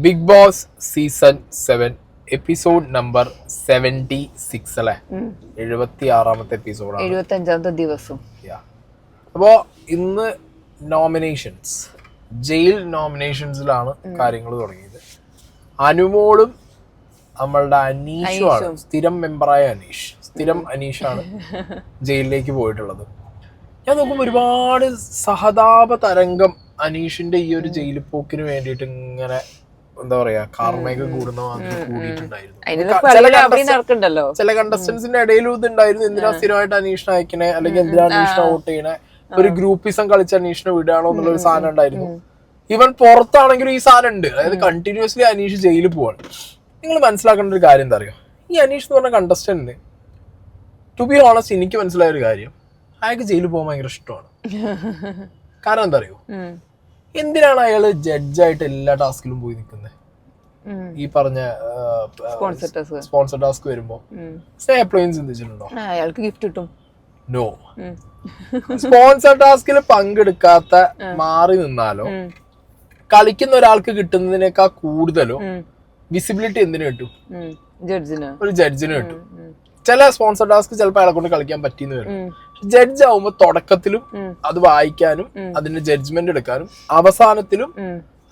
Big Boss season 7 episode number 76 അല്ലേ? 76ാമത്തെ എപ്പിസോഡാണ്. 75ാമത്തെ ദിവസം. അപ്പോ ഇന്ന് നോമിനേഷൻസ്, ജയിൽ നോമിനേഷൻസിലാണ് കാര്യങ്ങൾ തുടങ്ങിയത്. അനുമോളും നമ്മളുടെ അനീഷുമാണ്, സ്ഥിരം മെമ്പറായ സ്ഥിരം അനീഷാണ് ജയിലിലേക്ക് പോയിട്ടുള്ളത്. ഞാൻ നോക്കുമ്പോൾ ഒരുപാട് സഹതാപ തരംഗം അനീഷിന്റെ ഈ ഒരു ജയിലിൽ പോക്കിന് വേണ്ടിയിട്ട് ഇങ്ങനെ എന്താ പറയാ കാർമേഘ കൂടുന്ന കൂടിയിട്ടുണ്ടായിരുന്നു. ചില കണ്ടസ്റ്റൻസിന്റെ ഇടയിലും ഇതുണ്ടായിരുന്നു, എന്തിനാ സ്ഥിരമായിട്ട് അനീഷിനെ അയക്കണേ, അല്ലെങ്കിൽ എന്തിനാ അനീഷിനെ വോട്ട് ചെയ്യണേ, ഒരു ഗ്രൂപ്പിസം കളിച്ച് അനീഷിനെ വിടുകയാണോ എന്നുള്ള ഒരു സാധനം ഉണ്ടായിരുന്നു. ഈവൻ പുറത്താണെങ്കിലും ഈ സാധനം ഉണ്ട്, അതായത് കണ്ടിന്യൂസ്ലി അനീഷ് ജയിലിൽ പോവാണ്. നിങ്ങൾ മനസ്സിലാക്കേണ്ട ഒരു കാര്യം എന്താ അറിയോ, ഈ അനീഷ് എന്ന് പറഞ്ഞ കണ്ടസ്റ്റന്റിന് ടു ബി ഓണസ്റ്റ് എനിക്ക് മനസ്സിലായ ഒരു കാര്യം, അയാൾക്ക് ജയിലിൽ പോകാൻ ഭയങ്കര ഇഷ്ടമാണ്. കാരണം എന്താ അറിയോ, എന്തിനാണ് അയാള് ജഡ്ജായിട്ട് എല്ലാ ടാസ്കിലും പോയി നിൽക്കുന്നത്? ഈ പറഞ്ഞ സ്പോൺസർ ടാസ്ക് വരുമ്പോ എപ്പോഴും ചിന്തിച്ചിട്ടുണ്ടോ അയാൾക്ക് ഗിഫ്റ്റ് കിട്ടും? നോ. സ്പോൺസർ ടാസ്കിൽ പങ്കെടുക്കാത്ത മാറി നിന്നാലോ കളിക്കുന്ന ഒരാൾക്ക് കിട്ടുന്നതിനേക്കാൾ കൂടുതലോ വിസിബിലിറ്റി എന്തിനു കിട്ടും? ഒരു ജഡ്ജിന് കിട്ടും. ചില സ്പോൺസർ ടാസ്ക് ചിലപ്പോൾ അയാളെ കൊണ്ട് കളിക്കാൻ പറ്റിയെന്ന് വരും. ജഡ്ജ് ആവുമ്പോ തുടക്കത്തിലും അത് വായിക്കാനും അതിന്റെ ജഡ്ജ്മെന്റ് എടുക്കാനും അവസാനത്തിലും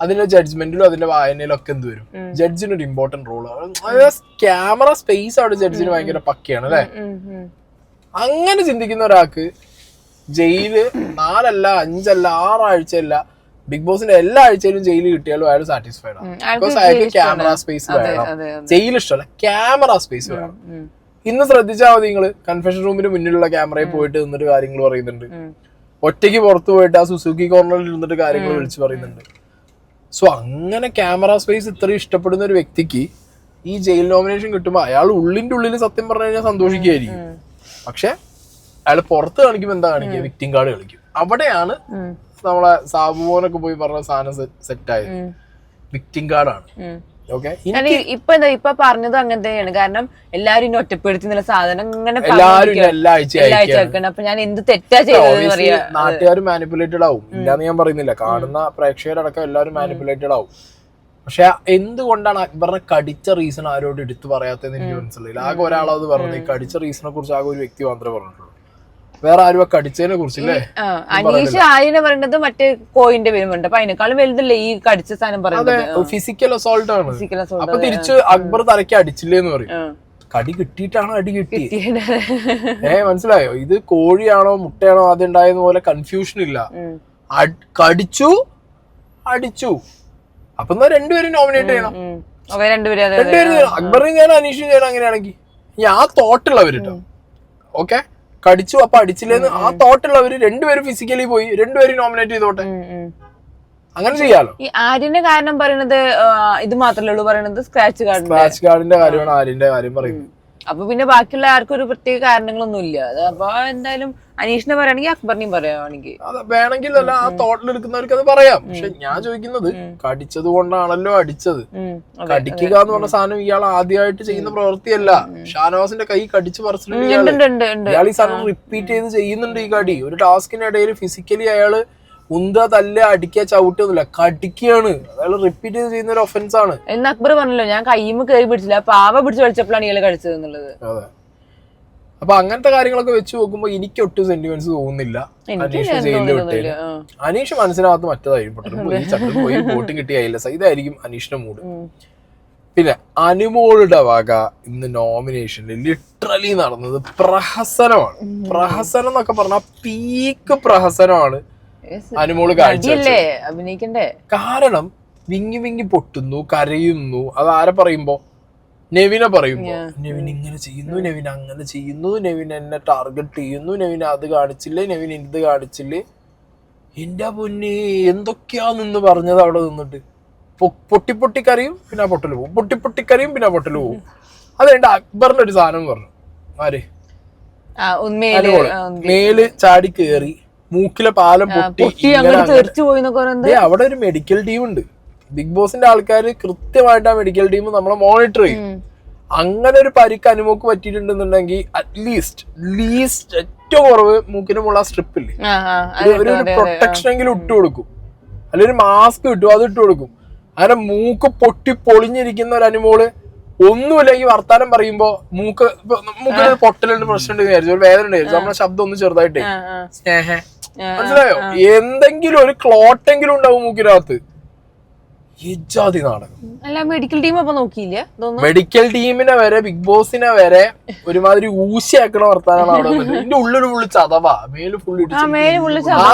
അതിന്റെ ജഡ്ജ്മെന്റിലും അതിന്റെ വായനയിലും ഒക്കെ എന്ത് വരും? ജഡ്ജിന് ഒരു ഇമ്പോർട്ടന്റ് റോള്. ക്യാമറ സ്പേസ് അവിടെ ജഡ്ജിന് ഭയങ്കര പക്കയാണ് അല്ലെ? അങ്ങനെ ചിന്തിക്കുന്ന ഒരാൾക്ക് ജയില് 4 അല്ല 5 അല്ല 6 ആഴ്ചയല്ല, ബിഗ് ബോസിന്റെ എല്ലാ ആഴ്ചയിലും ജയില് കിട്ടിയാലും അയാൾ സാറ്റിസ്ഫൈഡ് ആണ്. ബിക്കോസ് അയാൾക്ക് ക്യാമറ സ്പേസ് വേണം. ജയിൽ ഇഷ്ടമല്ല, ക്യാമറ സ്പേസ് വേണം. ഇന്ന് ശ്രദ്ധിച്ചാൽ മതി, നിങ്ങള് കൺഫെഷൻ റൂമിന് മുന്നിലുള്ള ക്യാമറയിൽ പോയിട്ട് നിന്നിട്ട് കാര്യങ്ങൾ പറയുന്നുണ്ട്, ഒറ്റയ്ക്ക് പുറത്തു പോയിട്ട് ആ സുസുക്കി കോർണറിൽ ഇരുന്നിട്ട് കാര്യങ്ങൾ വിളിച്ചു പറയുന്നുണ്ട്. സോ അങ്ങനെ ക്യാമറ സ്പേസ് ഇത്രയും ഇഷ്ടപ്പെടുന്ന ഒരു വ്യക്തിക്ക് ഈ ജയിൽ നോമിനേഷൻ കിട്ടുമ്പോൾ അയാൾ ഉള്ളിന്റെ ഉള്ളിൽ സത്യം പറഞ്ഞു കഴിഞ്ഞാൽ സന്തോഷിക്കുകയായിരിക്കും. പക്ഷെ അയാൾ പുറത്ത് കാണിക്കുമ്പോൾ എന്താ കാണിക്കുക? വിക്ടിം കാർഡ് കളിക്കും. അവിടെയാണ് നമ്മളെ സാബുമോനൊക്കെ പോയി പറഞ്ഞ സാധനം സെറ്റ് ആയത്. വിക്ടിം കാർഡാണ്. ഓക്കെ, ഇപ്പൊ പറഞ്ഞത് അങ്ങനെ തന്നെയാണ്. കാരണം എല്ലാരും ഇനി ഒറ്റപ്പെടുത്തി സാധനം ഇങ്ങനെ എല്ലാ ആഴ്ച. അപ്പൊ ഞാൻ എന്ത് തെറ്റാ ചെയ്തത് പറയാ. നാട്ടുകാർ മാനിപ്പുലേറ്റഡ് ആവും, ഇല്ലാന്ന് ഞാൻ പറയുന്നില്ല. കാണുന്ന പ്രേക്ഷകരടക്കം എല്ലാവരും മാനിപ്പുലേറ്റഡ് ആവും. പക്ഷെ എന്തുകൊണ്ടാണ് അക്ബറിനെ കടിച്ച റീസൺ ആരോട് എടുത്തു പറയാത്തതെന്ന് എനിക്ക് മനസ്സിലായില്ല. ആകെ ഒരാളത് പറഞ്ഞത്, ഈ കടിച്ച റീസണെ കുറിച്ച് ആകെ ഒരു വ്യക്തി മാത്രമേ പറഞ്ഞിട്ടുള്ളൂ. വേറെ ആരും കടിച്ചതിനെ കുറിച്ചില്ലേ? അനീഷ് ആര്യനെ പറയുന്നത് മറ്റേ കോയിന്റെ പേരുണ്ട്. അപ്പൊ അതിനേക്കാളും വലുതല്ലേ ഈ കടിച്ച സാധനം പറയുന്നത്? ഫിസിക്കൽ അസോൾട്ട് ആണ്. അപ്പൊ തിരിച്ച് അക്ബർ തലയ്ക്ക് അടിച്ചില്ലേന്ന് പറയും. കടി കിട്ടിയിട്ടാണ് അടി കിട്ടി. മനസ്സിലായോ? ഇത് കോഴിയാണോ മുട്ടയാണോ ആദ്യം ഉണ്ടായെന്ന പോലെ കൺഫ്യൂഷൻ ഇല്ല. കടിച്ചു അടിച്ചു. അപ്പൊ എന്നാ രണ്ടുപേരും നോമിനേറ്റ് ചെയ്യണം. അക്ബറിന് ഞാൻ അനീഷും ചെയ്യണം. അങ്ങനെയാണെങ്കിൽ ആ തോട്ടുള്ളവര് കേട്ടോ. ഓക്കെ, കടിച്ചു അപ്പൊ അടിച്ചില്ലേന്ന് ആ തോട്ടുള്ളവര് രണ്ടുപേരും ഫിസിക്കലി പോയി രണ്ടുപേരും നോമിനേറ്റ് ചെയ്തോട്ടെ. അങ്ങനെ ചെയ്യാലോ. ഈ ആര്യന്റെ കാരണം പറയുന്നത് ഇത് മാത്രമേ ഉള്ളൂ പറയുന്നത്, സ്ക്രാച്ച് കാർഡിന്റെ കാര്യമാണ് ആര്യന്റെ കാര്യം പറയുന്നത്. അപ്പൊ പിന്നെ ബാക്കിയുള്ള ആർക്കും ഒരു പ്രത്യേക കാരണങ്ങളൊന്നും ഇല്ല. അപ്പൊ എന്തായാലും അനീഷിനെ പറയുകയാണെങ്കിൽ അക്ബറിനെയും പറയുകയാണെങ്കിൽ വേണമെങ്കിൽ അല്ല, ആ തോട്ടിൽ എടുക്കുന്നവർക്ക് അത് പറയാം. പക്ഷെ ഞാൻ ചോദിക്കുന്നത്, കടിച്ചത് കൊണ്ടാണല്ലോ അടിച്ചത്. കടിക്കുക എന്ന് പറഞ്ഞ സാധനം ഇയാൾ ആദ്യമായിട്ട് ചെയ്യുന്ന പ്രവൃത്തിയല്ല. ഷാനവാസിന്റെ കൈ കടിച്ച് പറിച്ചിട്ടുണ്ട്. ഇയാൾ ഈ സാധനം റിപ്പീറ്റ് ചെയ്ത് ചെയ്യുന്നുണ്ട്. ഈ കടി ഒരു ടാസ്കിനിടയിൽ ഫിസിക്കലി അയാള് ഉന്ത തല്ല അടിക്കുക ചവിട്ടൊന്നുമില്ല, കടിക്കുകയാണ്. അയാൾ റിപ്പീറ്റ് ചെയ്ത് ചെയ്യുന്ന ഒരു ഒഫൻസ് ആണ്. എന്ന് അക്ബർ പറഞ്ഞല്ലോ, ഞാൻ കൈമ കയറി പിടിച്ചില്ല, പാവ പിടിച്ച് വലിച്ചപ്പോഴാണ് ഇയാൾ കഴിച്ചത് എന്നുള്ളത്. അതെ. അപ്പൊ അങ്ങനത്തെ കാര്യങ്ങളൊക്കെ വെച്ച് നോക്കുമ്പോ എനിക്ക് ഒട്ടും സെന്റിമെന്റ്സ് തോന്നുന്നില്ല അനീഷ് ജയിലിൽ വിട്ടേന്. അനീഷ് മനസ്സിനകത്ത് മറ്റേതായിരിക്കും, ഈ ചട്ടം പോയി വോട്ടും കിട്ടിയായില്ല, ഇതായിരിക്കും അനീഷിന്റെ മൂഡ്. പിന്നെ അനുമോളുടെ വക ഇന്ന് നോമിനേഷനിൽ ലിറ്ററലി നടന്നത് പ്രഹസനമാണ്. പ്രഹസനം എന്നൊക്കെ പറഞ്ഞാൽ പീക്ക് പ്രഹസനമാണ് അനുമോള് കാഴ്ചവെച്ചത്. അഭിനയിക്കണ്ടേ? കാരണം വിങ്ങി വിങ്ങി പൊട്ടുന്നു, കരയുന്നു. അത് ആരെ പറയുമ്പോ? നെവിനെ പറയുമ്പോ നെവിൻ ഇങ്ങനെ ചെയ്യുന്നു, നെവിൻ അങ്ങനെ ചെയ്യുന്നു, നെവിൻ എന്നെ ടാർഗറ്റ് ചെയ്യുന്നു, നെവിൻ അത് കാണിച്ചില്ലേ, നെവിൻ ഇത് കാണിച്ചില്ലേ. എന്റെ പൊന്നെ എന്തൊക്കെയാ നിന്ന് പറഞ്ഞത് അവിടെ നിന്നിട്ട്. പൊട്ടിപ്പൊട്ടിക്കറിയും പിന്നെ ആ പൊട്ടല് പോവും, പൊട്ടിപ്പൊട്ടിക്കറിയും പിന്നെ ആ പൊട്ടല് പോവും. അത് കഴിഞ്ഞ അക്ബറിന്റെ ഒരു സാധനം പറഞ്ഞു, ആര് മേല് ചാടി കേറി മൂക്കിലെ പാലം പൊട്ടി. അവിടെ ഒരു മെഡിക്കൽ ടീം ഉണ്ട്. ബിഗ് ബോസിന്റെ ആൾക്കാർ കൃത്യമായിട്ട് ആ മെഡിക്കൽ ടീം നമ്മളെ മോണിറ്റർ ചെയ്യും. അങ്ങനെ ഒരു പരിക്ക് അനുമോക്ക് പറ്റിയിട്ടുണ്ടെന്നുണ്ടെങ്കിൽ അറ്റ്ലീസ്റ്റ് ഏറ്റവും കുറവ് മൂക്കിന് മുള്ള സ്ട്രിപ്പില്ലേ, ഒരു പ്രൊട്ടക്ഷൻ എങ്കിലും ഇട്ട് കൊടുക്കും, അല്ലെങ്കിൽ ഒരു മാസ്ക് കിട്ടും, അത് ഇട്ട് കൊടുക്കും. അങ്ങനെ മൂക്ക് പൊട്ടി പൊളിഞ്ഞിരിക്കുന്ന ഒരു അനുമോള് ഒന്നുമില്ലെങ്കിൽ വർത്താനം പറയുമ്പോ മൂക്കിനൊരു പൊട്ടലുണ്ട്, പ്രശ്നമുണ്ട് വിചാരിച്ചു, ഒരു വേദന വിചാരിച്ചു, നമ്മളെ ശബ്ദം ഒന്ന് ചെറുതായിട്ടേ സ്നേഹ, മനസ്സിലായോ, എന്തെങ്കിലും ഒരു ക്ലോട്ടെങ്കിലും ഉണ്ടാവും മൂക്കിനകത്ത്. ഇജാതി നാടകം. അല്ല മെഡിക്കൽ ടീം അപ്പൊ നോക്കിയില്ല? മെഡിക്കൽ ടീമിനെ വരെ ബിഗ് ബോസിനെ വരെ ഒരുമാതിരി ഊശിയാക്കണ വർത്താനാണ് അവിടെ വന്നിട്ട്. ഇതിന്റെ ഉള്ളില് ഫുള്ള് ചതവാ, മേല് ഫുള്ള് ഇടിച്ചു. ആ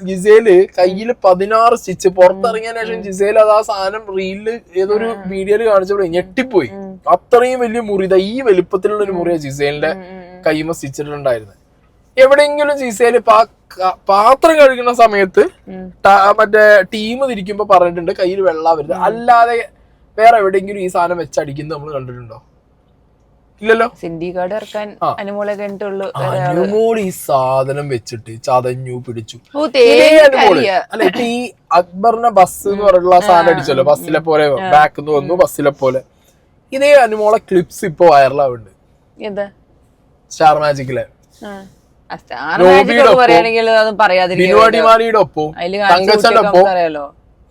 ഗിസേല് കയ്യില് 16 സ്റ്റിച്ച്. പുറത്തിറങ്ങിയതിനു ശേഷം ജിസേൽ അത് ആ സാധനം റീലില് ഏതൊരു വീഡിയോയില് കാണിച്ചപ്പോൾ ഞെട്ടിപ്പോയി. അത്രയും വലിയ മുറി, ഈ വലിപ്പത്തിലുള്ള ഒരു മുറിയാ ജിസേലിന്റെ കൈമ സ്റ്റിച്ചിട്ടുണ്ടായിരുന്നത്. എവിടെയെങ്കിലും ജിസേല് പാത്രം കഴുകുന്ന സമയത്ത് മറ്റേ ടീം തിരിക്കുമ്പോ പറഞ്ഞിട്ടുണ്ട് കയ്യിൽ വെള്ളം വരുന്നത്. അല്ലാതെ വേറെ എവിടെയെങ്കിലും ഈ സാധനം വെച്ചടിക്കുന്നത് നമ്മൾ കണ്ടിട്ടുണ്ടോ? ഇല്ലല്ലോ. അനുമോൾ ഈ സാധനം വെച്ചിട്ട് ചതഞ്ഞു പിടിച്ചു. അല്ല ഇപ്പൊ ഈ അക്ബറിനെ ബസ് എന്ന് പറഞ്ഞിട്ടുള്ള സാധനം അടിച്ചല്ലോ, ബസ്സിലെ പോലെ ബാക്ക് നിന്ന് വന്നു ബസ്സിലെ പോലെ. ഇതേ അനുമോളെ ക്ലിപ്സ് ഇപ്പൊ വൈറലാവുന്നുണ്ട് സ്റ്റാർ മാജിക്കിലെ. ബിനുവാടിമാരിയുടെ ഒപ്പം തങ്കച്ചന്റെ ഒപ്പം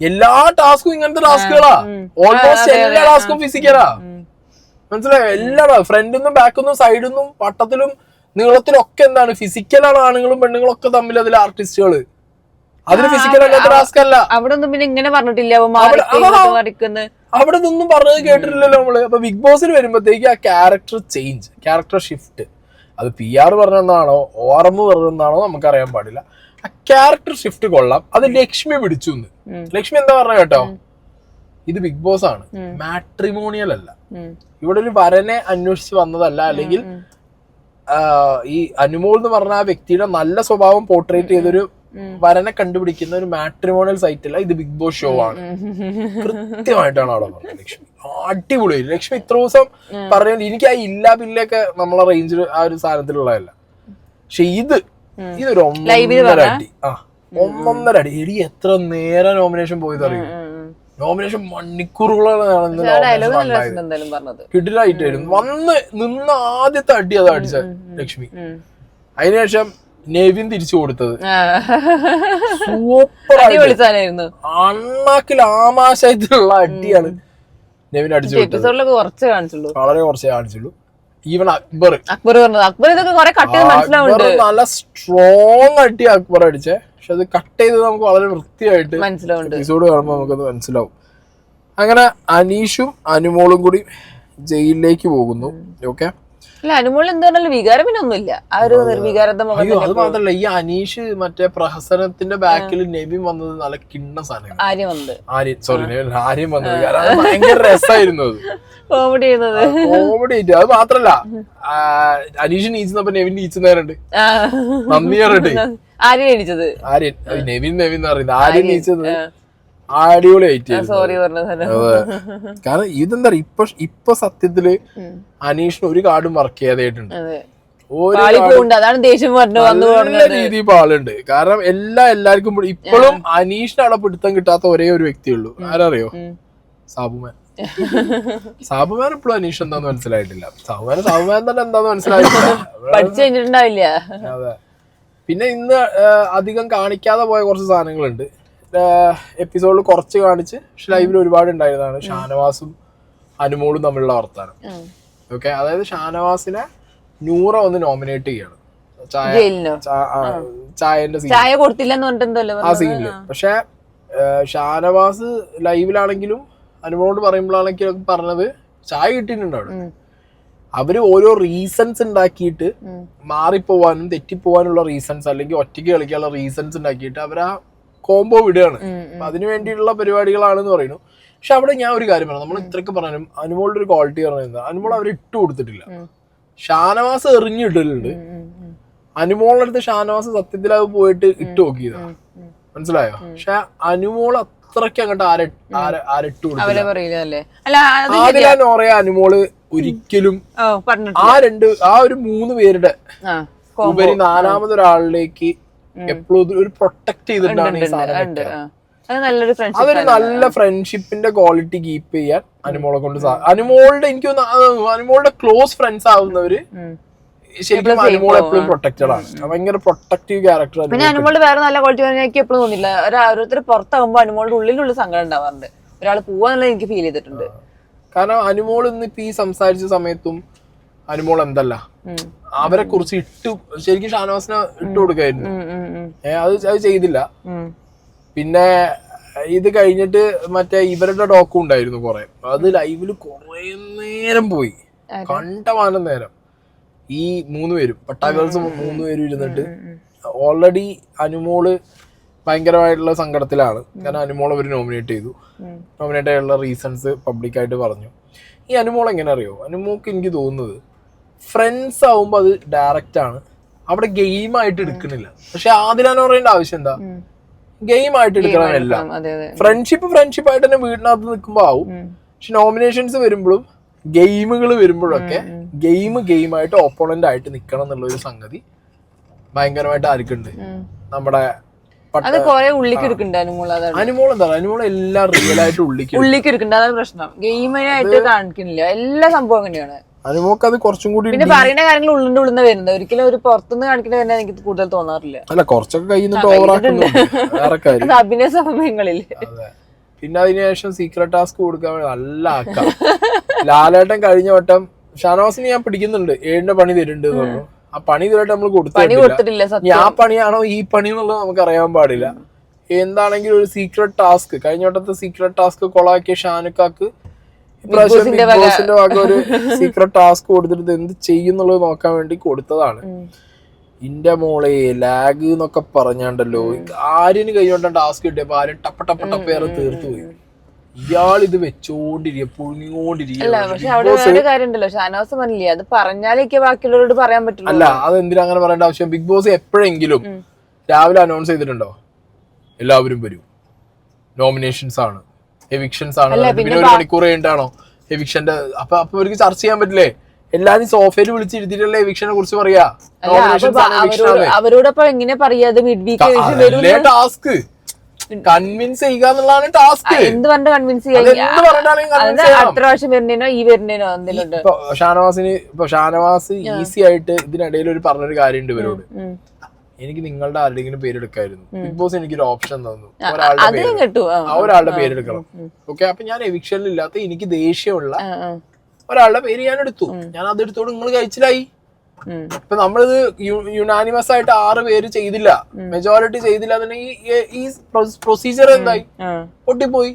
എല്ലാ ടാസ്കും ഇങ്ങനത്തെ ടാസ്കുകളാ. ഓൾമോസ്റ്റ് എല്ലാ ടാസ്കും ഫിസിക്കലാ, മനസ്സിലായോ? എല്ലാ ഫ്രണ്ടിന്നും ബാക്കിന്നും സൈഡിന്നും വട്ടത്തിലും നീളത്തിലും ഒക്കെ എന്താണ് ഫിസിക്കലാണ്. ആണുങ്ങളും പെണ്ണുങ്ങളും ഒക്കെ തമ്മിൽ അതിൽ ആർട്ടിസ്റ്റുകള്. അതിന് ഫിസിക്കൽ അല്ലാത്ത ടാസ്ക് അല്ല. അവിടെ പിന്നെ ഇങ്ങനെ പറഞ്ഞിട്ടില്ല, അവിടെ നിന്നും പറഞ്ഞത് കേട്ടിട്ടില്ലല്ലോ നമ്മള്. അപ്പൊ ബിഗ് ബോസിൽ വരുമ്പോഴത്തേക്ക് ആ ക്യാരക്ടർ ചേഞ്ച്, ക്യാരക്ടർ ഷിഫ്റ്റ്, അത് PR പറഞ്ഞെന്നാണോ ORM പറഞ്ഞെന്നാണോ നമുക്കറിയാൻ പാടില്ല. ആ ക്യാരക്ടർ ഷിഫ്റ്റ് കൊള്ളാം. അത് ലക്ഷ്മി പിടിച്ചു. ലക്ഷ്മി എന്താ പറഞ്ഞ കേട്ടോ, ഇത് ബിഗ് ബോസ് ആണ്, മാട്രിമോണിയൽ അല്ല. ഇവിടെ ഒരു വരനെ അന്വേഷിച്ച് വന്നതല്ല. അല്ലെങ്കിൽ ഈ അനുമോൾ എന്ന് പറഞ്ഞ ആ വ്യക്തിയുടെ നല്ല സ്വഭാവം പോർട്രേറ്റ് ചെയ്തൊരു വരനെ കണ്ടുപിടിക്കുന്ന ഒരു മാട്രിമോണിയൽ സൈറ്റ് അല്ല, ഇത് ബിഗ് ബോസ് ഷോ ആണ്. കൃത്യമായിട്ടാണ് അവിടെ പറഞ്ഞത് ലക്ഷ്മി. അടിപൊളി. ലക്ഷ്മി ഇത്ര ദിവസം പറഞ്ഞത് എനിക്ക് ആ ഇല്ലാ ബില്ലൊക്കെ നമ്മളെ റേഞ്ചിൽ ആ ഒരു സാധനത്തിലുള്ളതല്ല. പക്ഷെ ഇതൊരു 1.5 അടി. 1.5 അടി. എടി എത്ര നേരം നോമിനേഷൻ പോയത് അറിയും. നോമിനേഷൻ മണിക്കൂറുകളാണ് കിടിലായിട്ടായിരുന്നു. വന്ന് നിന്ന ആദ്യത്തെ അടി അതാ അടിച്ച ലക്ഷ്മി. അതിനുശേഷം നെവിൻ തിരിച്ചു കൊടുത്തത് സൂപ്പർ അണ്ണാക്കിൽ ആമാശയത്തിലുള്ള അടിയാണ് നെവിൻ അടിച്ചു കൊടുത്തത്. വളരെ കുറച്ചേ കാണിച്ചുള്ളൂ. ഈവൻ അക്ബർ നല്ല സ്ട്രോങ് അടി അക്ബർ അടിച്ചേ. പക്ഷെ അത് കട്ട് ചെയ്ത് നമുക്ക് വളരെ വൃത്തിയായിട്ട് എപ്പിസോഡ് കാണുമ്പോൾ നമുക്കത് മനസ്സിലാവും. അങ്ങനെ അനീഷും അനുമോളും കൂടി ജയിലിലേക്ക് പോകുന്നു. ഓക്കെ, അനുമോൾ എന്ത് പറഞ്ഞാലും വികാരം പിന്നെ ഒന്നുമില്ല. ആ ഒരു നിർവികാരത. അയ്യോ അത് മാത്രല്ല, ഈ അനീഷ് മറ്റേ പ്രഹസനത്തിന്റെ ബാക്കിൽ നെവിൻ വന്നത് നല്ല കിണ്ണ സാധനം. ആര്യം വന്നത് കാരണം അത് ഭയങ്കര രസമായിരുന്നു. അത് കോമഡി ആയിട്ട്. അത് മാത്രല്ല, അനീഷ് നീച്ചുന്നപ്പോ നെവിൻ നീച്ചുന്നേരുണ്ട്. നന്ദി പറഞ്ഞിട്ട് ആര്യൻ നെവിൻ എന്ന് പറയുന്നത് ആര്യൻ നീച്ചത് അടിപൊളിയായിട്ട്. കാരണം ഇതെന്താ ഇപ്പൊ സത്യത്തില് അനീഷിന് ഒരു കാർഡും വർക്ക് ചെയ്യാതായിട്ടുണ്ട്. നല്ല രീതിയിൽ പാളുണ്ട്. കാരണം എല്ലാവർക്കും ഇപ്പോഴും അനീഷിന് അവിടെ പിടുത്തം കിട്ടാത്ത ഒരേ ഒരു വ്യക്തിയുള്ളൂ. ആരറിയോ? സാബുമാൻ. സാബുമാൻ ഇപ്പോഴും അനീഷ് എന്താന്ന് മനസ്സിലായിട്ടില്ല. സാബുമാൻ തന്നെ എന്താന്ന് മനസ്സിലായിട്ടില്ല. അതെ. പിന്നെ ഇന്ന് അധികം കാണിക്കാതെ പോയ കുറച്ച് സാധനങ്ങളുണ്ട്. എപ്പിസോഡിൽ കുറച്ച് കാണിച്ച്, പക്ഷെ ലൈവിൽ ഒരുപാട് ഉണ്ടായിരുന്നതാണ് ഷാനവാസും അനുമോളും തമ്മിലുള്ള വർത്താനം. ഓക്കെ, അതായത് ഷാനവാസിനെ നൂറ ഒന്ന് നോമിനേറ്റ് ചെയ്യാണ് ചായന്റെ ആ സീനില്. പക്ഷെ ഷാനവാസ് ലൈവിലാണെങ്കിലും അനുമോളോട് പറയുമ്പോഴാണെങ്കിലും പറഞ്ഞത് ചായ കിട്ടിയിട്ടുണ്ട് അവിടെ. അവര് ഓരോ റീസൺസ് ഉണ്ടാക്കിയിട്ട് മാറിപ്പോവാനും തെറ്റിപ്പോവാനുള്ള റീസൺസ്, അല്ലെങ്കിൽ ഒറ്റയ്ക്ക് കളിക്കാനുള്ള റീസൺസ് ഉണ്ടാക്കിയിട്ട് അവരാ കോംബോ വിടുകയാണ്. അപ്പൊ അതിനു വേണ്ടിയിട്ടുള്ള പരിപാടികളാണെന്ന് പറയുന്നു. പക്ഷെ അവിടെ ഞാൻ ഒരു കാര്യം പറഞ്ഞു, നമ്മൾ ഇത്രയൊക്കെ പറഞ്ഞാലും അനുമോളുടെ ഒരു ക്വാളിറ്റി പറഞ്ഞത് അനുമോൾ അവർ ഇട്ട് കൊടുത്തിട്ടില്ല. ഷാനവാസ് എറിഞ്ഞിട്ടിട്ടുണ്ട്. അനുമോളുടെ അടുത്ത് ഷാനവാസ് സത്യത്തിൽ അത് പോയിട്ട് ഇട്ട് നോക്കിയതാണ്, മനസ്സിലായോ? പക്ഷെ അനുമോൾ അത്രയ്ക്ക് അങ്ങോട്ട് ആരിട്ട് കൊടുത്തില്ല. ആദില നോറ അനുമോള് ഒരിക്കലും ആ ഒരു 3 പേരുടെ ഉപരി 4മതൊരാളിലേക്ക് എപ്പോഴും ഒരു പ്രൊട്ടക്ട് ചെയ്തിട്ടാണ് ഈ സാധനം. അതൊരു നല്ല ഫ്രണ്ട്ഷിപ്പിന്റെ ക്വാളിറ്റി കീപ്പ് ചെയ്യാൻ അനുമോളെ കൊണ്ട് അനുമോളുടെ എനിക്ക് അനുമോളുടെ ക്ലോസ് ഫ്രണ്ട്സ് ആവുന്നവര് ശരിക്കും അനുമോൾ എപ്പോഴും പ്രൊട്ടക്റ്റഡ് ആണ്. ഭയങ്കര പ്രൊട്ടക്റ്റീവ് ക്യാരക്ടർ. പിന്നെ അനുമോളുടെ വേറെ നല്ല ക്വാളിറ്റി എനിക്ക് എപ്പോഴും തോന്നില്ല, ഓരോരുത്തർ പുറത്താകുമ്പോ അനുമോളുടെ ഉള്ളിലുള്ള സങ്കടം ഉണ്ടാവാറുണ്ട്. ഒരാൾ പോവാന്നുള്ളത് എനിക്ക് ഫീൽ ചെയ്തിട്ടുണ്ട്. കാരണം അനുമോൾ ഇന്നിപ്പോ ഈ സംസാരിച്ച സമയത്തും അനുമോൾ എന്തല്ല അവരെ കുറിച്ച് ശരിക്കും ഷാനവാസിനെ ഇട്ട് കൊടുക്കായിരുന്നു. അത് ചെയ്തില്ല. പിന്നെ ഇത് കഴിഞ്ഞിട്ട് മറ്റേ ഇവരുടെ ഡോക്കും ഉണ്ടായിരുന്നു കുറെ, അത് ലൈവില് കുറെ നേരം പോയി, കണ്ടമാനം നേരം. ഈ 3 പേരും പട്ടാഗേൾസ് 3 പേരും ഇരുന്നിട്ട് ഓൾറെഡി അനുമോള് ഭയങ്കരമായിട്ടുള്ള സങ്കടത്തിലാണ്. കാരണം അനുമോൾ അവർ നോമിനേറ്റ് ചെയ്തു. നോമിനേറ്റ് ആയിട്ടുള്ള റീസൺസ് പബ്ലിക്കായിട്ട് പറഞ്ഞു. ഈ അനുമോൾ എങ്ങനെ അറിയോ, അനുമോൾക്ക് എനിക്ക് തോന്നുന്നത് ഫ്രണ്ട്സ് ആവുമ്പോ അത് ഡയറക്റ്റ് ആണ്, അവിടെ ഗെയിമായിട്ട് എടുക്കണില്ല. പക്ഷെ ആദിലാന്ന് പറയേണ്ട ആവശ്യം എന്താ, ഗെയിമായിട്ട് എടുക്കണമെന്നല്ല. ഫ്രണ്ട്ഷിപ്പ് ആയിട്ട് തന്നെ വീടിനകത്ത് നിൽക്കുമ്പോ ആവും. പക്ഷെ നോമിനേഷൻസ് വരുമ്പോഴും ഗെയിമുകൾ വരുമ്പോഴൊക്കെ ഗെയിമായിട്ട് ഓപ്പോണന്റ് ആയിട്ട് നിക്കണം എന്നുള്ള ഒരു സംഗതി ഭയങ്കരമായിട്ട് ആർക്കുണ്ട്. നമ്മുടെ അനുമോൾ എന്താ, അനുമോൾ എല്ലാം റിയൽ ആയിട്ട് ഉള്ളിക്ക് എടുക്കുന്നുണ്ട്. അതാണ് പ്രശ്നം, ഗെയിമായിട്ട് കാണിക്കുന്നില്ല. എല്ലാ സംഭവം അങ്ങനെയാണ്. അനുമോക്ക് അത് കുറച്ചും കൂടി പിന്നെ പറയുന്ന കാര്യങ്ങൾ ഉള്ളിൽ വരുന്നത്, ഒരിക്കലും ഒരു പുറത്തുനിന്ന് കാണിക്കുന്ന തന്നെ എനിക്ക് കൂടുതൽ തോന്നാറില്ല. അല്ല, കുറച്ചൊക്കെ കയ്യിൽ ഓവറാക്കുന്നുണ്ട് അഭിനയ സമയങ്ങളിൽ. പിന്നെ അതിനുശേഷം സീക്രട്ട് ടാസ്ക് കൊടുക്കാൻ നല്ല ആക്കാം. ലാലേട്ടൻ കഴിഞ്ഞ വട്ടം ഷാനവാസിന് ഞാൻ പിടിക്കുന്നുണ്ട്, 7ന്റെ പണി തരുന്നുണ്ട് എന്ന് പറഞ്ഞു. ആ പണി ഇതുവരെ നമ്മൾ കൊടുത്തിട്ടില്ല. ആ പണിയാണോ ഈ പണി എന്നുള്ളത് നമുക്ക് അറിയാൻ പാടില്ല. എന്താണെങ്കിലും ഒരു സീക്രട്ട് ടാസ്ക്, കഴിഞ്ഞ വട്ടത്തെ സീക്രട്ട് ടാസ്ക് കൊളാക്കിയ ഷാനുക്കാക്ക് ഇപ്രാവശ്യം ബിഗ് ബോസിന്റെ ഭാഗം ഒരു സീക്രട്ട് ടാസ്ക് കൊടുത്തിട്ട് എന്ത് ചെയ്യുന്നുള്ളത് നോക്കാൻ വേണ്ടി കൊടുത്തതാണ്. ഇന്റെ മോളെ ലാഗ് എന്നൊക്കെ പറഞ്ഞാണ്ടല്ലോ, ആര്യന് കഴിഞ്ഞോണ്ട ടാസ്ക് കിട്ടിയപ്പോ ആരും ടപ്പേറെ തീർത്തു പോയി. ഇയാൾ ഇത് വെച്ചോണ്ടിരിക്കുക, പുഴുങ്ങിക്കൊണ്ടിരിക്കുക. അത് പറഞ്ഞാലേ ബാക്കിയുള്ളവരോട് പറയാൻ പറ്റില്ല. അല്ല, അത് എന്തിനാ അങ്ങനെ പറയേണ്ട ആവശ്യം? ബിഗ് ബോസ് എപ്പോഴെങ്കിലും രാവിലെ അനൗൺസ് ചെയ്തിട്ടുണ്ടോ എല്ലാവരും വരും, നോമിനേഷൻസ് ആണ്, എവിക്ഷൻസ് ആണ്, പിന്നെ 1 മണിക്കൂർ കഴിഞ്ഞിട്ടാണോ എവിക്ഷന്റെ? അപ്പൊ അവർക്ക് ചർച്ച ചെയ്യാൻ പറ്റില്ലേ? എല്ലാരും സോഫയിൽ വിളിച്ചിരുത്തിട്ടല്ലേ എവിക്ഷനെ കുറിച്ച് പറയാ. അവരോടൊപ്പം എങ്ങനെ പറയാതെ ടാസ്ക് കൺവിൻസ് ചെയ്യുക എന്നുള്ളതാണ് ടാസ്ക്. എന്ത് പറഞ്ഞ കൺവിൻസ് ചെയ്യാ? ഷാനവാസ് ഈസി ആയിട്ട് ഇതിനിടയിൽ ഒരു പറഞ്ഞൊരു കാര്യമുണ്ട് ഇവരോട്, എനിക്ക് നിങ്ങളുടെ ആരുടെങ്കിലും പേരെടുക്കായിരുന്നു. ബിഗ് ബോസ് എനിക്കൊരു ഓപ്ഷൻ തന്നു, ഒരാളുടെ പേരെടുക്കണം. ഓക്കെ, അപ്പൊ ഞാൻ എവിക്ഷനിൽ ഇല്ലാത്ത എനിക്ക് ദേഷ്യമുള്ള ഒരാളുടെ പേര് ഞാൻ എടുത്തു. ഞാൻ അതെടുത്തോട് നിങ്ങൾ കഴിച്ചിലായി. ഇപ്പൊ നമ്മളിത് യുനാനിമസ് ആയിട്ട് 6 പേര് ചെയ്തില്ല, മെജോറിറ്റി ചെയ്തില്ല എന്നുണ്ടെങ്കിൽ ഈ പ്രൊസീജിയർ എന്തായി, പൊട്ടിപ്പോയി.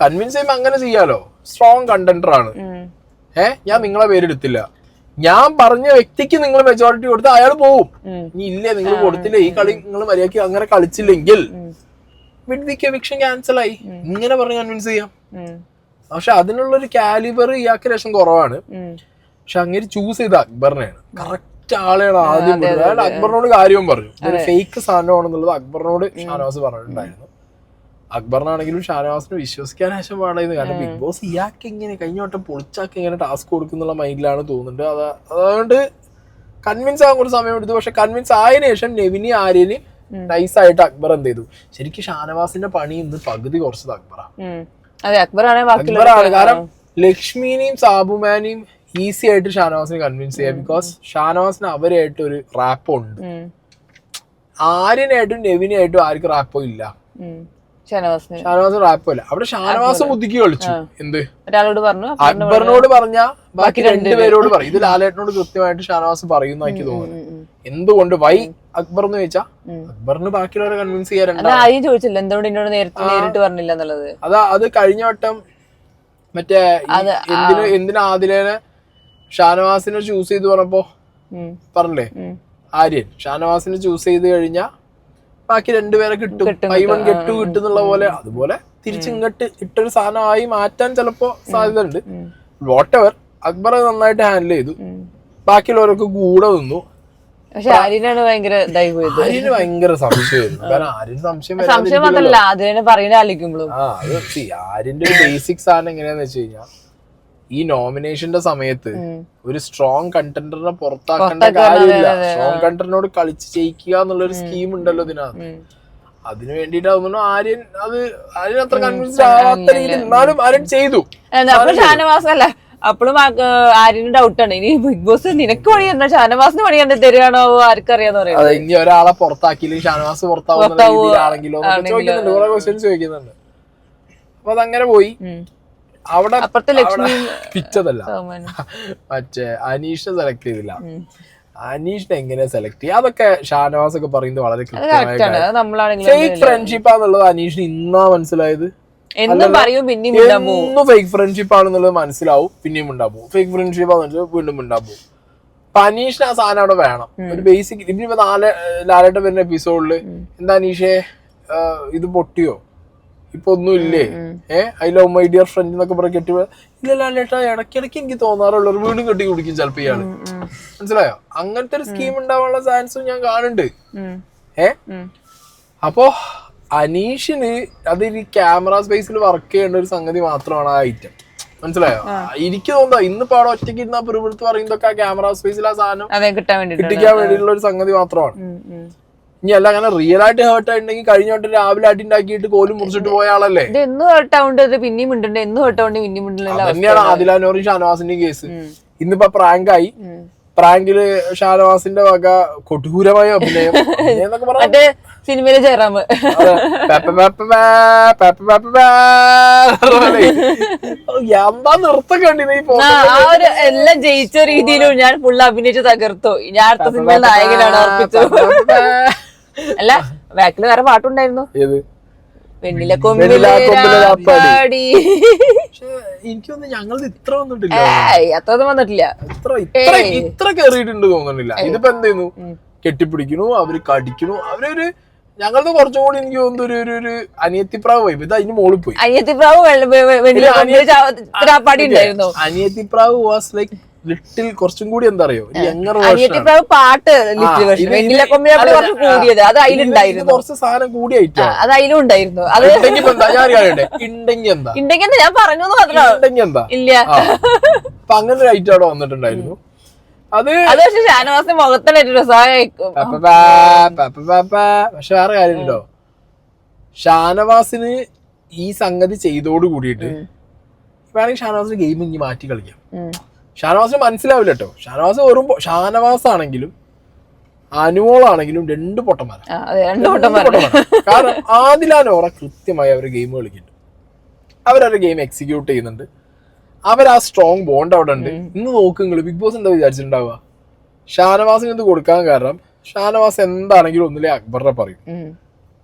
കൺവിൻസ് ചെയ്യുമ്പോ അങ്ങനെ ചെയ്യാലോ, സ്ട്രോങ് കണ്ടന്റർ ആണ്. ഞാൻ നിങ്ങളെ പേരെടുത്തില്ല, ഞാൻ പറഞ്ഞ വ്യക്തിക്ക് നിങ്ങൾ മെജോറിറ്റി കൊടുത്ത് അയാൾ പോവും. ഇനി ഇല്ലേ നിങ്ങൾ കൊടുത്തില്ല, ഈ കളി നിങ്ങൾ മര്യാദക്ക് അങ്ങനെ കളിച്ചില്ലെങ്കിൽ മിഡ് വീക്ക് എവിക്ഷൻ ക്യാൻസൽ ആയി. ഇങ്ങനെ പറഞ്ഞ് കൺവിൻസ് ചെയ്യാം. പക്ഷെ അതിനുള്ളൊരു കാലിബർ ഇയാൾക്ക് ലക്ഷം കുറവാണ്. പക്ഷെ അങ്ങനെ ചൂസ് ചെയ്ത അക്ബറിനെയാണ്, കറക്റ്റ് ആളെയാണ് ആദ്യം. അയാൾ അക്ബറിനോട് കാര്യവും പറഞ്ഞു, ഒരു ഫേക്ക് സാധനമാണെന്നുള്ളത് അക്ബറിനോട് ഷാനവാസ് പറഞ്ഞിട്ടുണ്ടായിരുന്നു. അക്ബറിനാണെങ്കിലും ഷാനവാസിന് വിശ്വസിക്കാൻ ശേഷം പാടായിരുന്നു. കാരണം ബിഗ് ബോസ് ഇയാൾക്ക് ഇങ്ങനെ കഴിഞ്ഞ വട്ടം പൊളിച്ചാക്കി ഇങ്ങനെ ടാസ്ക് കൊടുക്കുന്നുള്ള മൈൻഡിലാണ് തോന്നുന്നുണ്ട്. അതുകൊണ്ട് കൺവിൻസ് ആകാൻ കുറച്ച് സമയം എടുത്തു. പക്ഷെ കൺവിൻസ് ആയതിനു ശേഷം നെവിനി ആര്യന് നൈസായിട്ട് അക്ബർ എന്ത് ചെയ്തു, ശരിക്കും ഷാനവാസിന്റെ പണി ഇന്ന് പകുതി കുറച്ചത് അക്ബറാണ്. കാരണം ലക്ഷ്മിനെയും സാബുമാനെയും ഈസി ആയിട്ട് ഷാനവാസിനെ കൺവിൻസ് ചെയ്യാം. ബിക്കോസ് ഷാനവാസിന് അവരായിട്ട് ഒരു റാപ്പോ ഉണ്ട്. ആര്യനായിട്ടും നെവിനായിട്ടും ആർക്കും റാപ്പോ ഇല്ല. ഷാനവാസ് റാപ്പോ ഇല്ല. അവിടെ ഷാനവാസ് ബുദ്ധിക്ക് കളിച്ചു. എന്ത് അക്ബറിനോട് പറഞ്ഞ ബാക്കി 2 പേരോട് പറയും. ഇത് ലാലേട്ടനോട് കൃത്യമായിട്ട് ഷാനവാസ് പറയുന്ന എനിക്ക് തോന്നുന്നു. എന്തുകൊണ്ട് വൈ അക്ബർ എന്ന് ചോദിച്ചാ അക്ബറിന് ബാക്കിയുള്ളവരെ കൺവിൻസ് ചെയ്യാറുണ്ട്. അത് കഴിഞ്ഞ വട്ടം മറ്റേ എന്തിനാ ആദിലേനെ ഷാനവാസിനെ ചൂസ് ചെയ്ത് പറഞ്ഞപ്പോ പറഞ്ഞില്ലേ, ആര്യൻ ഷാനവാസിനെ ചൂസ് ചെയ്ത് കഴിഞ്ഞാ ബാക്കി 2 പേരെ കിട്ടും, I1 get 2 കിട്ടുന്നുള്ള പോലെ. അതുപോലെ തിരിച്ചിങ്ങോട്ട് ഇട്ടൊരു സാധനമായി മാറ്റാൻ ചിലപ്പോ സാധ്യത ഉണ്ട്. വാട്ടെവർ, അക്ബർ നന്നായിട്ട് ഹാൻഡിൽ ചെയ്തു, ബാക്കിയുള്ളവരൊക്കെ കൂടെ നിന്നു. പക്ഷെ ആര്യനാണ് ഭയങ്കര ആര്യന് ഭയങ്കര സംശയമായിരുന്നു. കാരണം ആര്യന് സംശയം മാത്രല്ല അതിനെ പറയുന്ന ആലോചിക്കുമ്പോഴും ആര്യന്റെ ഒരു ബേസിക് സാധനം എങ്ങനെയാന്ന് വെച്ച് കഴിഞ്ഞാൽ, ഈ നോമിനേഷന്റെ സമയത്ത് ഒരു സ്ട്രോങ് കണ്ടന്ററിനെ പുറത്താക്കേണ്ട കാര്യമില്ല. സ്ട്രോങ് കണ്ടന്റിനോട് കളിച്ച് ജയിക്കുക എന്നുള്ളൊരു സ്കീം ഉണ്ടല്ലോ ഇതിനകത്ത്. അതിന് വേണ്ടിട്ടാവുന്നു ആര്യൻ അത്ര കൺവിൻസ്ഡ് ആവാത്ത രീതിയിൽ എന്നാലും ആര്യൻ ചെയ്തു. ഷാനവാസല്ല അപ്പോഴും ആര്യന് ഡൗട്ടാണ്, ഇനി ബിഗ് ബോസ് നിനക്ക് പണി എന്താ ഷാനവാസിന് പണി കണ്ട് തരികയാണോ ആർക്കറിയാന്ന് പറയാം. ഇനി ഒരാളെ പുറത്താക്കിയില്ലെങ്കിൽ ഷാനവാസ് പുറത്താവുന്ന രീതിയിലാണെങ്കിലോ ചോദിക്കുന്നുണ്ട്, കുറെ ക്വസ്റ്റ്യൻസ് ചോദിക്കുന്നുണ്ട്. അപ്പൊ അതങ്ങനെ പോയി. അവിടെ അപ്പുറത്തെ ലക്ഷ്മി പിച്ചതല്ല, മറ്റേ അനീഷിനെ സെലക്ട് ചെയ്തില്ല. അനീഷിനെ എങ്ങനെ സെലക്ട് ചെയ്യുക, അതൊക്കെ ഷാനവാസ് ഒക്കെ പറയുന്നത് വളരെ കൃത്യമായി. ഫേക്ക് ഫ്രണ്ട്ഷിപ്പ് ആണെന്നുള്ളത് അനീഷിന് ഇന്നാ മനസ്സിലായത്. എന്നും ഫേക്ക് ഫ്രണ്ട്ഷിപ്പ് ആണെന്നുള്ളത് മനസ്സിലാവും, പിന്നെയും ഉണ്ടാവും. ഫേക്ക് ഫ്രണ്ട്ഷിപ്പ് ആണെന്ന് വീണ്ടും ഉണ്ടാവും. അപ്പൊ അനീഷിന് ആ സാധനം അവിടെ വേണം. ഒരു ബേസിക് ഇനിയിപ്പോ ലാലേട്ടൻ വരുന്ന എപ്പിസോഡില് എന്താ അനീഷെ ഇത് പൊട്ടിയോ, ഇപ്പൊ ഒന്നും ഇല്ലേ, I love my dear friend എന്നൊക്കെ പറഞ്ഞ കെട്ടി, ഇല്ല ലാലേട്ടാ ഇടയ്ക്കിടയ്ക്ക് എനിക്ക് തോന്നാറുള്ള ഒരു വീണ്ടും കെട്ടി കുടിക്കും ചിലപ്പോ ഇയാള്. മനസ്സിലായോ? അങ്ങനത്തെ ഒരു സ്കീം ഉണ്ടാവാനുള്ള ചാൻസും ഞാൻ കാണുന്നുണ്ട്. അപ്പോ അനീഷിന് അത് ഈ ക്യാമറ സ്പേസിൽ വർക്ക് ചെയ്യേണ്ട ഒരു സംഗതി മാത്രമാണ് ആ ഐറ്റം. മനസ്സിലായോ? എനിക്ക് തോന്നുന്നു ഇന്നിപ്പോ അവിടെ ഒറ്റയ്ക്ക് ഇരുന്ന പിറുപിടുത്ത് പറയുന്നതൊക്കെ ആ ക്യാമറ സ്പേസിൽ ആ സാധനം കിട്ടിക്കാൻ വേണ്ടിയിട്ടുള്ള ഒരു സംഗതി മാത്രമാണ്. ഇനി അല്ല അങ്ങനെ റിയൽ ആയിട്ട് ഹേർട്ട് ആയിട്ടുണ്ടെങ്കിൽ കഴിഞ്ഞ വട്ടം രാവിലെ അടി ഉണ്ടാക്കിയിട്ട് കോലും മുറിച്ചിട്ട് പോയ ആളല്ലേ. തന്നെയാണ് ആദില നൂറും ഷാനവാസിന്റെയും കേസ്. ഇന്നിപ്പോ പ്രാങ്ക് ആയി. പ്രാങ്കില് ഷാനവാസിന്റെ വക കൊടൂരമായ അഭിനയം എന്നൊക്കെ പറഞ്ഞു സിനിമയിലെ ജയറാമ് എന്താ നൃത്തം കണ്ടിന് എല്ലാം ജയിച്ച രീതിയിലും ഞാൻ ഫുള്ള് അഭിനയിച്ച് തകർത്തു. ഞാൻ അടുത്ത സിനിമയിൽ നായകനാണ് അർപ്പിച്ചു. അല്ല ബാക്കില് വേറെ പാട്ടുണ്ടായിരുന്നു, വെണ്ണിലക്കൊമ്പിലാടി. എനിക്കൊന്നും ഞങ്ങൾ ഇത്ര വന്നിട്ടില്ല, അത്രയൊന്നും വന്നിട്ടില്ല, ഇത്ര കേറിയിട്ടുണ്ട് തോന്നുന്നില്ല. ഇതിപ്പോ എന്ത് ചെയ്യുന്നു, കെട്ടിപ്പിടിക്കണു, അവര് കടിക്കണു, അവരൊരു ഞങ്ങളത് കുറച്ചും കൂടി എനിക്ക് തോന്നുന്നു ഒരു അനിയത്തിപ്രാവ് പോയി. ഇത് അതിന് മോളിൽ പോയി. അനിയത്തിപ്രാവ് വാസ് ലൈക്ക് ലിറ്റിൽ കുറച്ചും കൂടി എന്താ അറിയോ, പാട്ട് കൂടിയത് അത് അതിലുണ്ടായിരുന്നു, കുറച്ച് സാധനം കൂടിയായിട്ട് അത് അതിലും ഉണ്ടായിരുന്നു. അത് ഉണ്ടെങ്കിൽ ഞാൻ പറഞ്ഞു എന്താ ഇല്ല. അപ്പൊ അങ്ങനെ ഒരു ഐറ്റം അവിടെ വന്നിട്ടുണ്ടായിരുന്നു. അത് പക്ഷെ ഷാനവാസിന്റെ മുഖത്തിലായിട്ട് രസമായിരിക്കും. പക്ഷെ വേറെ കാര്യമുണ്ടോ, ഷാനവാസിന് ഈ സംഗതി ചെയ്തോട് കൂടിയിട്ട് വേണമെങ്കിൽ ഷാനവാസിന് ഗെയിം ഇനി മാറ്റി കളിക്കാം. ഷാനവാസിന് മനസ്സിലാവില്ല കേട്ടോ. ഷാനവാസ് വെറും ഷാനവാസ് ആണെങ്കിലും അനുമോളാണെങ്കിലും രണ്ട് പൊട്ടന്മാരാണ്. കാരണം ആദില നോറ കൃത്യമായി അവര് ഗെയിം കളിക്കുന്നുണ്ട്, അവരവരുടെ ഗെയിം എക്സിക്യൂട്ട് ചെയ്യുന്നുണ്ട്, അവരാ സ്ട്രോങ് ബോണ്ട് അവിടെ ഉണ്ട്. ഇന്ന് നോക്കുങ്ങൾ ബിഗ് ബോസ് എന്താ വിചാരിച്ചിട്ടുണ്ടാവുക, ഷാനവാസിന് ഇത് കൊടുക്കാൻ കാരണം ഷാനവാസ് എന്താണെങ്കിലും ഒന്നിലെ അക്ബറിനെ പറയും,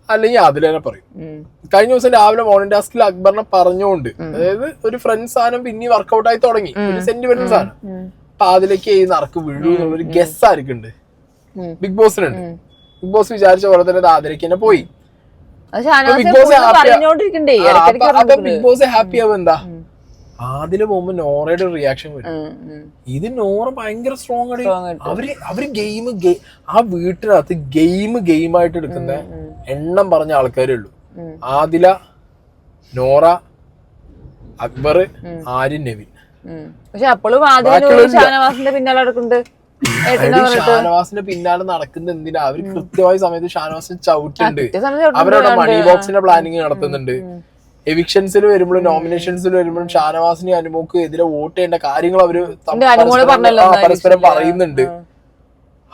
അല്ലെങ്കിൽ അതിലേനെ പറയും. കഴിഞ്ഞ ദിവസം രാവിലെ മോർണിംഗ് ടാസ്കിൽ അക്ബറിനെ പറഞ്ഞുകൊണ്ട്, അതായത് ഒരു ഫ്രണ്ട് സാധനം പിന്നെ വർക്ക്ഔട്ട് ആയി തുടങ്ങി, ഒരു സെന്റിമെന്റൽ സാധനം. അപ്പൊ അതിലേക്ക് ഈ നറുക്ക് വീഴൂ എന്നുള്ളൊരു ഗസ് ആർക്കുണ്ട്, ബിഗ് ബോസിനുണ്ട്. ബിഗ് ബോസ് വിചാരിച്ച പോലെ തന്നെ ആതിരയ്ക്ക് തന്നെ പോയി. ബിഗ് ബോസ് ഹാപ്പി ആവും എന്താ, അതില് പോകുമ്പോ നോറയുടെ റിയാക്ഷൻ വരും. ഇത് നോറ ഭയങ്കര സ്ട്രോങ് ആണ്. അവര് ഗെയിം ആ വീട്ടിനകത്ത് ഗെയിമായിട്ട് എടുക്കുന്ന എണ്ണം പറഞ്ഞ ആൾക്കാരേ ഉള്ളൂ. ആദില, നോറ, അക്ബർ, ആര്യൻ, നെവിൻ. പക്ഷെ അപ്പോഴും ഷാനവാസിന്റെ പിന്നാലെ നടക്കുന്ന എന്തിനാ, അവര് കൃത്യമായ സമയത്ത് ഷാനവാസിന് ചവിട്ടുണ്ട്. അവരവിടെ മണി ബോക്സിന്റെ പ്ലാനിങ് നടത്തുന്നുണ്ട്. എവിക്ഷൻസിൽ വരുമ്പോഴും നോമിനേഷൻസിൽ വരുമ്പോഴും ഷാനവാസിനെ അനുമോക്ക് എതിരെ വോട്ട് ചെയ്യേണ്ട കാര്യങ്ങൾ അവര് പരസ്പരം പറയുന്നുണ്ട്.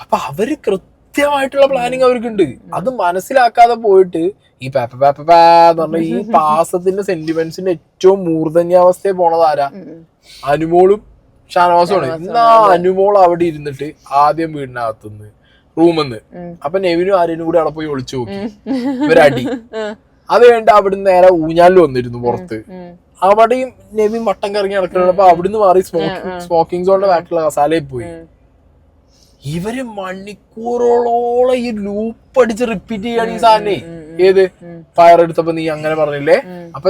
അപ്പൊ അവര് കൃത്യമായിട്ടുള്ള പ്ലാനിങ് അവർക്കുണ്ട്. അത് മനസ്സിലാക്കാതെ പോയിട്ട് ഈ എന്ന് പറഞ്ഞ ഈ പാസത്തിന്റെ സെന്റിമെന്റ്സിന്റെ ഏറ്റവും മൂർധന്യാവസ്ഥയെ പോണതാരാ, അനുമോളും ഷാനവാസുമാണ്. ഇന്നാ അനുമോൾ അവിടെ ഇരുന്നിട്ട് ആദ്യം വീടിനകത്തുനിന്ന് റൂമിന്ന് അപ്പൊ നെവിനും ആര്യനും കൂടി അവിടെ പോയി ഒളിച്ചു നോക്കി, ഇവരടി. അത് വേണ്ട അവിടുന്ന് നേരെ ഊഞ്ഞാലിൽ വന്നിരുന്നു പുറത്ത്. അവിടെയും നെവിൻ വട്ടം കറങ്ങി നടക്കുന്നത്. അപ്പൊ അവിടുന്ന് മാറി സ്മോക്കിംഗ് സോണിന്റെ ബാക്കിലുള്ള കസാലയിൽ പോയി. ഇവര് മണിക്കൂറോളം ഈ ലൂപ്പ് അടിച്ച് റിപ്പീറ്റ് ചെയ്യാണ് ഈ സാധനം. ഏത് ഫയർ എടുത്തപ്പോ നീ അങ്ങനെ പറഞ്ഞില്ലേ, അപ്പൊ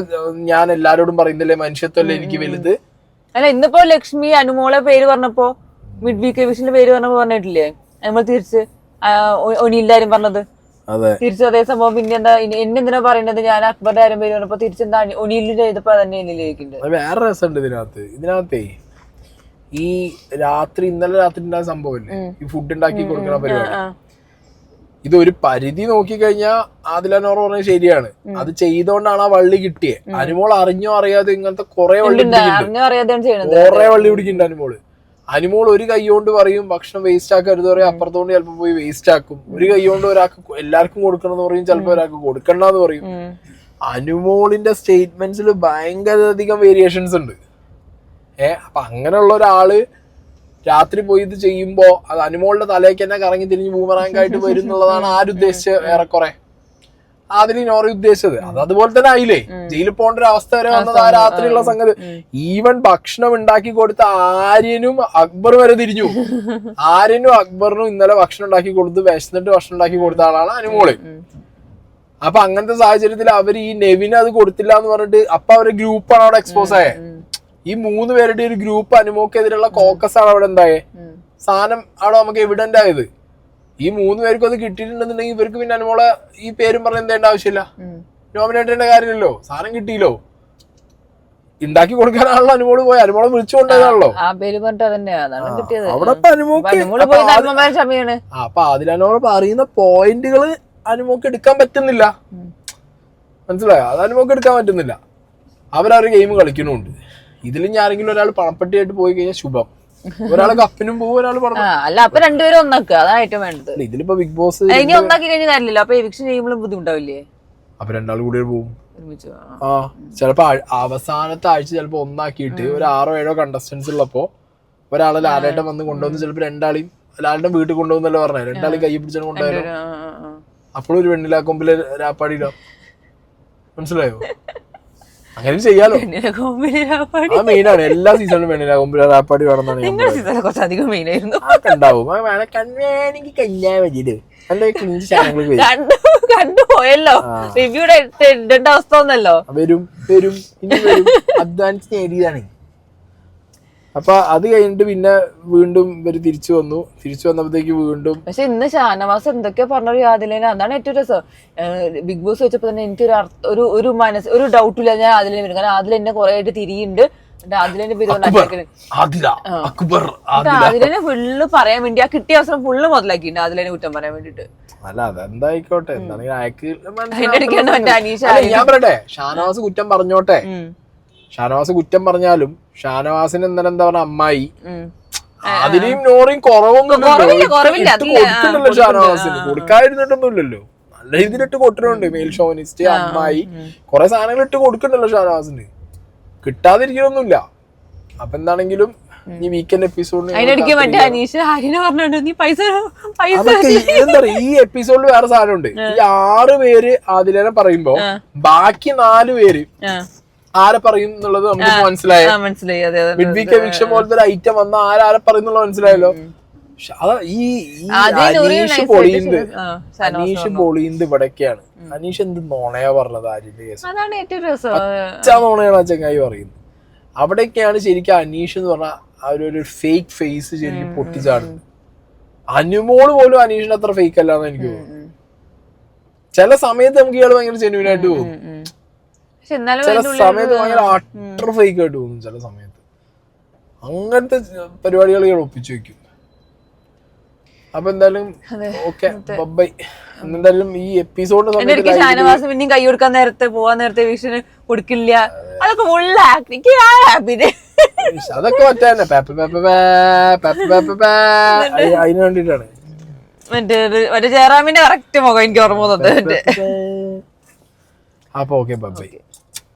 ഞാൻ എല്ലാരോടും പറയുന്നില്ലേ മനുഷ്യത്വല്ലേ എനിക്ക് വലുത്. അല്ല ഇന്നിപ്പോ ലക്ഷ്മി അനുമോളെ പേര് പറഞ്ഞപ്പോ മിഡ് വീക്ക് എവിഷന്റെ പേര് പറഞ്ഞപ്പോ പറഞ്ഞിട്ടില്ലേ നമ്മൾ തിരിച്ച് ഒനില്ലാരും പറഞ്ഞത് തിരിച്ചു അതേ സംഭവം. പിന്നെ എന്താ എന്നെന്തിനാ പറയുന്നത്, ഞാൻ അക്ബറുടെ ആരും പേര് പറഞ്ഞപ്പോ തിരിച്ചെന്താ ഒനിലിന്റെ ചെയ്തപ്പോ തന്നെ എന്നിലേക്കുണ്ട്. വേറെ രസമുണ്ട് ഇതിനകത്തേ ഈ രാത്രി ഇന്നലെ രാത്രി ഉണ്ടായ സംഭവമില്ലേ, ഈ ഫുഡ് ഉണ്ടാക്കി കൊടുക്കുന്ന പരിപാടി. ഇതൊരു പരിധി നോക്കിക്കഴിഞ്ഞാൽ ആദില നോറ പറഞ്ഞത് ശരിയാണ്. അത് ചെയ്തോണ്ടാണ് ആ വള്ളി കിട്ടിയത്. അനുമോൾ അറിഞ്ഞോ അറിയാതെ ഇങ്ങനത്തെ കുറെ വള്ളി പിടിക്കുന്നുണ്ട് അനുമോള്. അനുമോൾ ഒരു കൈ കൊണ്ട് പറയും ഭക്ഷണം വേസ്റ്റ് ആക്കരുത് പറയും, അപ്പുറത്തോണ്ട് ചിലപ്പോ പോയി വേസ്റ്റ് ആക്കും. ഒരു കൈ കൊണ്ട് ഒരാൾക്ക് എല്ലാവർക്കും കൊടുക്കണം എന്ന് പറയും, ചിലപ്പോ ഒരാൾക്ക് കൊടുക്കണ്ടെന്ന് പറയും. അനുമോളിന്റെ സ്റ്റേറ്റ്മെന്റ്സിൽ ഭയങ്കര അധികം വേരിയേഷൻസ് ഉണ്ട്. അപ്പൊ അങ്ങനെയുള്ള ഒരാള് രാത്രി പോയി ഇത് ചെയ്യുമ്പോ അത് അനുമോളുടെ തലേക്ക് തന്നെ കറങ്ങി തിരിഞ്ഞ് ബൂമറാങ്കായിട്ട് വരും എന്നുള്ളതാണ് ആരുദ്ദേശിച്ച ഏറെക്കുറെ അതിന് നോറി ഉദ്ദേശിച്ചത്. അത് അതുപോലെ തന്നെ ആയില്ലേ, ജയിലിൽ പോകേണ്ട ഒരു അവസ്ഥ വരെ വന്നത് ആ രാത്രിയുള്ള സംഗതി. ഈവൻ ഭക്ഷണം ഉണ്ടാക്കി കൊടുത്ത ആര്യനും അക്ബർ വരെ തിരിഞ്ഞു. ആര്യനും അക്ബറിനും ഇന്നലെ ഭക്ഷണം ഉണ്ടാക്കി കൊടുത്ത് വിശന്നിട്ട് ഭക്ഷണം ഉണ്ടാക്കി കൊടുത്ത ആളാണ് അനുമോള്. അപ്പൊ അങ്ങനത്തെ സാഹചര്യത്തിൽ അവർ ഈ നെവിന് അത് കൊടുത്തില്ല എന്ന് പറഞ്ഞിട്ട് അപ്പൊ അവരുടെ ഗ്രൂപ്പാണ് അവിടെ എക്സ്പോസ് ആയത്. ഈ 3 പേരുടെ ഒരു ഗ്രൂപ്പ് അനുമോക്കെതിരെയുള്ള കോക്കസ് ആണ് അവിടെ ഉണ്ടായേ. സാധനം അവിടെ നമുക്ക് എവിഡന്റ് ആയത്. ഈ 3 പേർക്കും അത് കിട്ടിയിട്ടുണ്ടെന്നുണ്ടെങ്കിൽ ഇവർക്ക് പിന്നെ അനുമോളെ ഈ പേരും പറഞ്ഞ എന്തേണ്ട ആവശ്യമില്ല, നോമിനേറ്റ് ചെയ്യേണ്ട കാര്യമില്ലല്ലോ. സാധനം കിട്ടിയില്ലോ, ഉണ്ടാക്കി കൊടുക്കാനാണല്ലോ അനുമോള് പോയി. അനുമോളെ വിളിച്ചു കൊണ്ടതാണല്ലോ. അവിടെ അപ്പൊ അതിലനുമോള് പറയുന്ന പോയിന്റുകള് അനുമോക്ക് എടുക്കാൻ പറ്റുന്നില്ല. മനസ്സിലായോ? അത് അനുമോക്ക് എടുക്കാൻ പറ്റുന്നില്ല. അവരൊരു ഗെയിം കളിക്കണുണ്ട്. ഇതിൽ ആരെങ്കിലും ഒരാൾ പണപ്പെട്ടിയായിട്ട് പോയി കഴിഞ്ഞാൽ ശുഭം. ഒരാള് കപ്പിനും പോകും, ഒരാള് അല്ല അപ്പൊ രണ്ടുപേരും ഒന്നാക്കുക, അതാണ് ഏറ്റവും വേണ്ടത്. ഇതിലിപ്പോ ബിഗ് ബോസ് ഇനി ഒന്നാക്കി കഴിഞ്ഞ കാര്യമില്ല. അപ്പൊ എവിക്ഷൻ ചെയ്യുമ്പോഴും ബുദ്ധിമുട്ടാവില്ലേ? അപ്പൊ രണ്ടാൾ കൂടി പോകും. ചിലപ്പോ അവസാനത്തെ ആഴ്ച ചിലപ്പോ ഒന്നാക്കിയിട്ട് ഒരു 6-7 കണ്ടസ്റ്റൻസ് ഉള്ളപ്പോ ഒരാളെ ലാലേട്ടൻ വന്ന് കൊണ്ടുവന്ന് ചിലപ്പോ രണ്ടാളെയും ലാലേട്ടൻ വീട്ടിൽ കൊണ്ടുപോകുന്നല്ലോ പറഞ്ഞേ, രണ്ടാളെയും കൈ പിടിച്ചാണ് കൊണ്ടുപോയാലോ. അപ്പോഴും ഒരു വെണ്ണിലാക്കൊമ്പില് രാപ്പാടിയിലോ. മനസ്സിലായോ? അങ്ങനെ ചെയ്യാലോ. ആ മെയിനാണ് എല്ലാ സീസണിലും വെണ്ണിലാക്കൊമ്പില് രാപ്പാടി വേണമെന്നാണ് കണ്ടുപോയല്ലോ. റിവ്യൂടെ ഇടേണ്ട അവസ്ഥ ഒന്നല്ലോ. വരും വരും ഇനി വരും, അഡ്വാൻസ് നേടിയതാണ്. അപ്പൊ അത് കഴിഞ്ഞിട്ട് പിന്നെ വീണ്ടും ഇവര് തിരിച്ചു വന്നപ്പോഴത്തേക്ക് വീണ്ടും. പക്ഷെ ഇന്ന് ഷാനവാസ് എന്തൊക്കെയാ പറഞ്ഞൊരു ആദിലേനെ, അതാണ് ഏറ്റവും രസം. ബിഗ് ബോസ് വെച്ചപ്പോ തന്നെ എനിക്കൊരു ഒരു ഡൗട്ടില്ല ഞാൻ ആദിലേനെ വരും. കാരണം ആദില എന്നെ കുറെ ആയിട്ട് തിരിയുണ്ട്. ആദിലേന്റെ പേര് ആദിലേനെ ഫുള്ള് പറയാൻ വേണ്ടി ആ കിട്ടിയ അവസരം ഫുള്ള് മുതലാക്കിണ്ട് ആദിലേനെ കുറ്റം പറയാൻ വേണ്ടിട്ട്. അല്ല അതെന്തായിക്കോട്ടെ, ഞാൻ പറയട്ടെ, ഷാനവാസ് കുറ്റം പറഞ്ഞോട്ടെ. ഷാനവാസ് കുറ്റം പറഞ്ഞാലും ഷാനവാസിന് ഇന്നലെ എന്താ പറഞ്ഞ അമ്മായി അതിനെയും നോറിയും കൊടുക്കുന്നുണ്ടല്ലോ. ഷാനവാസിന് കൊടുക്കാതിരുന്നിട്ടൊന്നുമില്ലല്ലോ, നല്ല രീതിയിൽ ഇട്ട് കൊട്ടുന്നുണ്ട്. മെയിൽ ഷോനിസ്റ്റ് അമ്മായി കുറെ സാധനങ്ങൾ ഇട്ട് കൊടുക്കുന്നുണ്ടല്ലോ ഷാനവാസിന്, കിട്ടാതിരിക്കണമൊന്നുമില്ല. അപ്പൊ എന്താണെങ്കിലും ഈ വീക്കെൻഡ് എപ്പിസോഡിന് എന്താ പറയാ, ഈ എപ്പിസോഡിൽ വേറെ സാധനമുണ്ട്. ഈ 6 പേര് ആദിലേനെ പറയുമ്പോ ബാക്കി 4 പേര് ആരെ പറയും എന്നുള്ളത് നമുക്ക് മനസ്സിലായി. മിഡ് വീക്ക് എവിക്ഷൻ പോലത്തെ ഒരു ഐറ്റം വന്ന ആരെ പറയുന്നുള്ളത് മനസ്സിലായല്ലോ. അനീഷ് പൊളിയുന്നത് ഇവിടൊക്കെയാണ്. അനീഷ് എന്ത് നോണയാ പറഞ്ഞത് ആര്യന്റെ കേസ്, നോണയാണ് ആ ചങ്ങായി പറയുന്നത്. അവിടെയൊക്കെയാണ് ശരിക്കും അനീഷ് എന്ന് പറഞ്ഞ ആ ഒരു ഫേക്ക് ഫേസ് ശരിക്കും പൊട്ടിച്ചാടുന്നത്. അനുമോള് പോലും അനീഷിന് അത്ര ഫേക്ക് അല്ലാന്ന് എനിക്ക് തോന്നുന്നു. ചില സമയത്ത് നമുക്ക് ഇയാൾ ഭയങ്കര ജെന്യൂൻ ആയിട്ട് തോന്നും, ചില സമയത്ത് ഭയങ്കര അട്ടർ ഫേക്ക് ആയിട്ട് തോന്നും. ചില സമയത്ത് അങ്ങനത്തെ പരിപാടികൾ ഇയാൾ ഒപ്പിച്ചു വെക്കും. അപ്പൊ എന്തായാലും ഓക്കെ, ബൈ. എന്തായാലും ഈ എപ്പിസോഡ് ഷാനവാസ് പിന്നെയും കൈ കൊടുക്കാൻ നേരത്തെ പോവാൻ നേരത്തെ വിഷന് കൊടുക്കില്ല, അതൊക്കെ അതൊക്കെ പറ്റാന്നെ അതിന് വേണ്ടിട്ടാണ്. മറ്റേ ജയറാമിന്റെ കറക്റ്റ് മുഖം എനിക്ക് ഓർമ്മ തോന്നുന്നത്. അപ്പൊ ഓക്കെ, ബൈ.